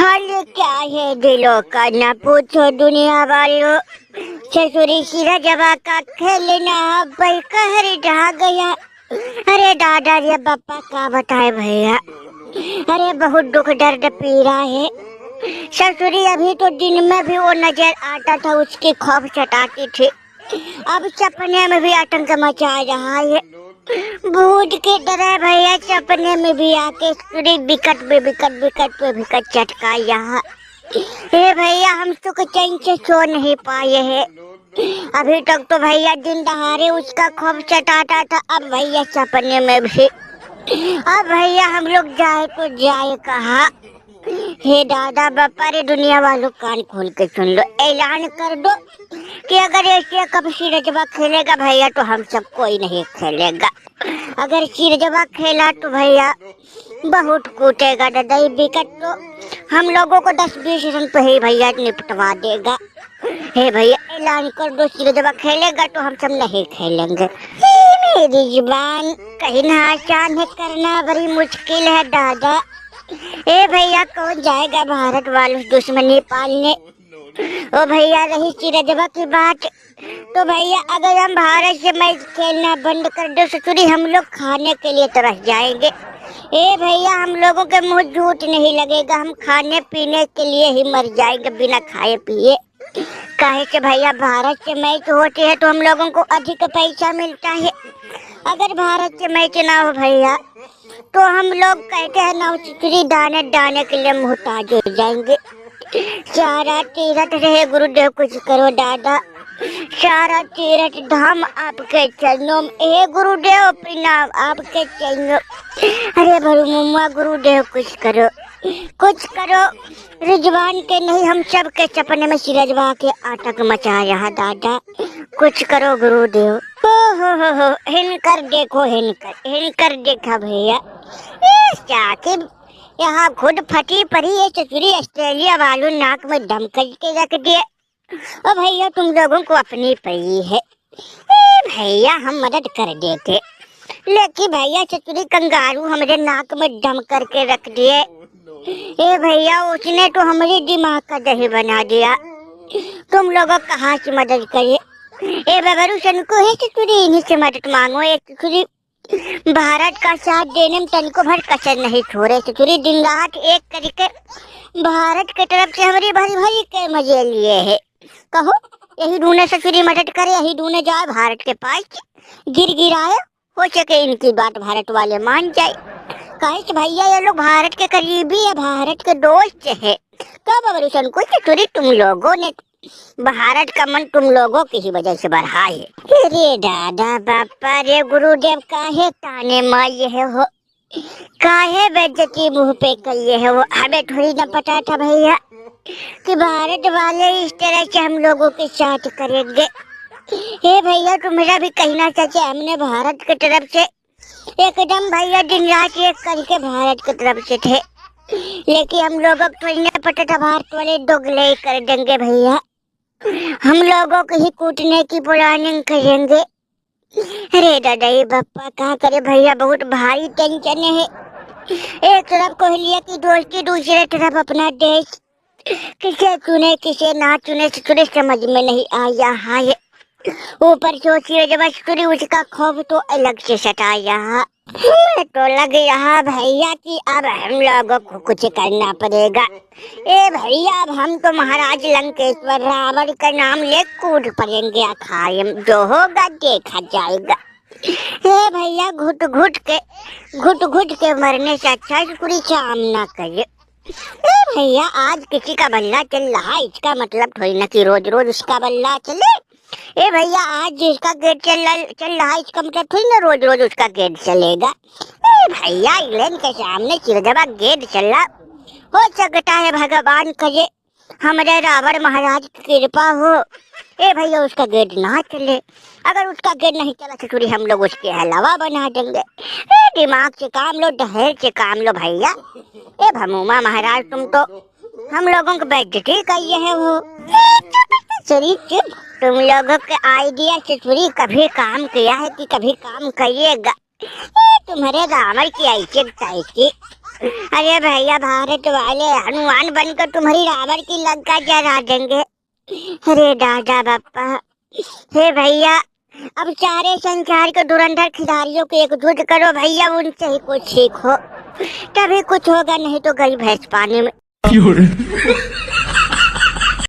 हाल क्या है दिलों का न पूछो दुनिया वालों। ससुरी सिरा जवा का खेलना भाई कहर ढा गया। अरे दादा रे बापा क्या बताए भैया। अरे बहुत दुख दर्द पी रहा है। ससुरी अभी तो दिन में भी वो नजर आता था, उसकी खौफ सताती थी। अब सपने में भी आतंक मचा रहा है। भूत की तरह भैया सपने में भी आके विकट पे विकट विकट पे विकट चटका यहाँ। हे भैया हम सुख चैन से सो नहीं पाए हैं। अभी तक तो भैया दिन दहाड़े उसका खौफ सताता था, अब भैया सपने में भी। अब भैया हम लोग जाए तो जाए कहाँ। हे दादा बापा रे दुनिया वालों कान खोल के सुन लो, ऐलान कर दो कि अगर एशिया कप सिरजवा खेलेगा भैया तो हम सब कोई नहीं खेलेगा। अगर सिरजवा खेला तो भैया बहुत कूटेगा दादा। विकेट तो हम लोगों को 10-20 रन पे ही भैया निपटवा देगा। हे भैया ऐलान कर दो, सिरजवा खेलेगा तो हम सब नहीं खेलेंगे। मेरी जुबान कहना आसान है, करना बड़ी मुश्किल है दादा। ए भैया कौन जाएगा भारत वालों दुश्मनी पालने। ओ भैया रही सिरजवा की बात तो भैया अगर हम भारत से मैच खेलना बंद कर दो ससुरी, हम लोग खाने के लिए तरस जाएंगे। ए भैया हम लोगों के मुंह झूठ नहीं लगेगा, हम खाने पीने के लिए ही मर जाएंगे बिना खाए पिए। काहे से भैया भारत से मैच होती है तो हम लोगों को अधिक पैसा मिलता है। अगर भारत से मैच ना हो भैया तो हम लोग कहते हैं ना चिचरी दाने दाने के लिए मुहताज हो जाएंगे। सारा तीरथ रहे गुरुदेव कुछ करो दादा, सारा तीरथ धाम आपके चरणों में। हे गुरुदेव प्रणाम आपके चरणों। अरे भरू मुम्मा गुरुदेव कुछ करो, कुछ करो। रिजवान के नहीं हम सब के सपने में सिरजवा के आतंक मचा रहा दादा, कुछ करो गुरुदेव। हो हिनकर देखो, हिनकर देखा भैया। साकिब यहाँ खुद फटी पड़ी है ससुरी, ऑस्ट्रेलिया वालों नाक में दम करके रख दिए। और भैया तुम लोगों को अपनी पड़ी है। भैया हम मदद कर देते, लेकिन भैया ससुरी कंगारू हमारे नाक में दम करके रख दिए। ए भैया उसने तो हमारे दिमाग का दही बना दिया। तुम लोगों कहाँ से मदद करे। ए बबरू सन को है ससुरी, इन्हीं से मदद मांगो। एक ससुरी भारत का साथ देने में तनिको भर कसर नहीं छोड़े ससुरी, दिन रात एक करके भारत की तरफ से हमारी भरी भरी के मजे लिए है। कहो यही ढूंढे ससुरी मदद करे, यही ढूंढे जाए भारत के पास गिर गिराए, हो सके इनकी बात भारत वाले मान जाए। कहे भैया ये लोग भारत के करीबी है, भारत के दोस्त है। कब बबरू को ससुरी तुम लोगों ने भारत का मन तुम लोगों की ही वजह से बढ़ा है। अरे दादा बापा रे गुरुदेव काहे ताने मारे है हो, काहे बेइज्जती मुंह पे करिए है वो। हमें थोड़ी न पता था भैया कि भारत वाले इस तरह से हम लोगों के साथ करेंगे। हे भैया तुम्हारा भी कहना सच है, हमने भारत की तरफ से एकदम भैया दिन रात एक करके भारत की तरफ से थे, लेकिन हम लोगों को थोड़ी न पता था भारत वाले दोगले कर देंगे भैया, हम लोगों को ही कूटने की प्लानिंग करेंगे। अरे दादा ये बापा क्या करे भैया, बहुत भारी टेंशन है। एक तरफ कोहलिया की दोस्ती, दूसरे तरफ अपना देश, किसे चुने किसे ना चुने ससुरी समझ में नहीं आया है। ऊपर सोचिए जब ससुरी उसका खौफ तो अलग से सताया। तो लग रहा भैया कि अब हम लोगों को कुछ करना पड़ेगा। ए भैया अब हम तो महाराज लंकेश्वर रावण का नाम ले कूद पड़ेंगे अखाड़े में, जो होगा देखा जाएगा। हे भैया घुट घुट के मरने से अच्छा पूरी सामना करे। भैया आज किसी का बल्ला चल रहा है, इसका मतलब थोड़ी ना कि रोज रोज उसका बल्ला चले। ए भैया आज जिसका गेट चल रहा है इसका मतलब थोड़ी ना रोज रोज उसका गेट चलेगा। ए भैया इंग्लैंड के सामने सिरजवा गेट चल रहा, हो सकता है भगवान करे हमारे रावण महाराज की कृपा हो। ए भैया उसका गेट ना चले, अगर उसका गेट नहीं चला ससुरी हम लोग उसके अलावा बना देंगे। दिमाग से काम लो, दहेज से काम लो भैया। ए भमूमा महाराज तुम तो हम लोगों को बेइज्जती करिए है वो। सॉरी तुम लोगों के आइडिया से ससुरी कभी काम किया है कि कभी काम करिएगा। तुम्हारे रावण की ऐसी तैसी अरे भैया भारत वाले हनुमान बनकर तुम्हारी रावण की लंका जला देंगे। अरे दादा बाप्पा, हे भैया अब सारे संसार के धुरंधर खिलाड़ियों को एकजुट करो भैया, उनसे ही कुछ सीखो, तभी कुछ होगा, नहीं तो गई भैंस पानी में।